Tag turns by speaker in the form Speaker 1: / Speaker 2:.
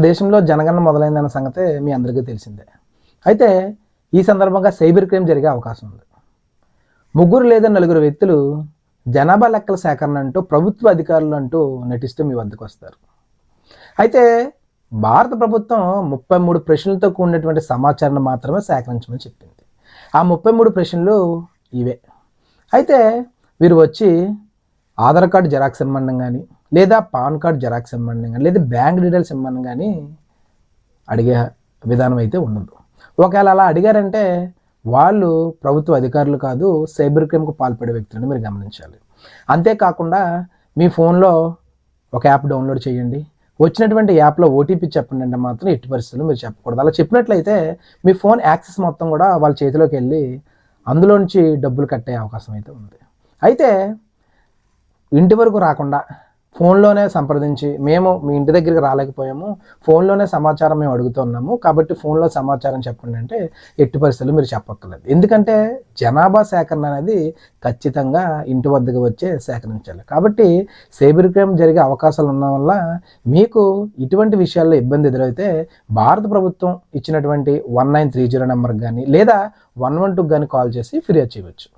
Speaker 1: దేశంలో జనగణన మొదలైందన్న సంగతి మీ అందరికీ తెలిసిందే. అయితే ఈ సందర్భంగా సైబర్ క్రైమ్ జరిగే అవకాశం ఉంది. 3 లేదా 4 వ్యక్తులు జనాభా లెక్కల సేకరణ అంటూ ప్రభుత్వ అధికారులు అంటూ నటిస్తూ మీ వద్దకు వస్తారు. అయితే భారత ప్రభుత్వం 33 ప్రశ్నలతో కూడినటువంటి సమాచారాన్ని మాత్రమే సేకరించమని చెప్పింది. ఆ 33 ప్రశ్నలు ఇవే. అయితే వీరు వచ్చి ఆధార్ కార్డు జెరాక్స్ ఇమ్మనడం కానీ, లేదా పాన్ కార్డ్ జెరాక్స్ ఇమ్మనడం కానీ, లేదా బ్యాంక్ డీటెయిల్స్ ఇమ్మనడం కానీ అడిగే విధానం అయితే ఉండదు. ఒకవేళ అలా అడిగారంటే వాళ్ళు ప్రభుత్వ అధికారులు కాదు, సైబర్ క్రైమ్కు పాల్పడే వ్యక్తులని మీరు గమనించాలి. అంతేకాకుండా మీ ఫోన్లో ఒక యాప్ డౌన్లోడ్ చేయండి, వచ్చినటువంటి యాప్లో ఓటీపీ చెప్పండి అంటే మాత్రం ఎట్టి పరిస్థితుల్లో మీరు చెప్పకూడదు. అలా చెప్పినట్లయితే మీ ఫోన్ యాక్సెస్ మొత్తం కూడా వాళ్ళ చేతిలోకి వెళ్ళి అందులో నుంచి డబ్బులు కట్టే అవకాశం అయితే ఉంది. అయితే ఇంటి వరకు రాకుండా ఫోన్లోనే సంప్రదించి, మేము మీ ఇంటి దగ్గరికి రాలేకపోయాము, ఫోన్లోనే సమాచారం మేము అడుగుతున్నాము, కాబట్టి ఫోన్లో సమాచారం చెప్పండి అంటే ఎట్టి పరిస్థితుల్లో మీరు చెప్పక్కర్లేదు. ఎందుకంటే జనాభా సేకరణ అనేది ఖచ్చితంగా ఇంటి వద్దకు వచ్చే సేకరించాలి. కాబట్టి సైబర్ క్రైమ్ జరిగే అవకాశాలు ఉన్న వల్ల మీకు ఇటువంటి విషయాల్లో ఇబ్బంది ఎదురైతే భారత ప్రభుత్వం ఇచ్చినటువంటి 1930 నెంబర్కి కానీ లేదా 112 కానీ కాల్ చేసి ఫిర్యాదు చేయవచ్చు.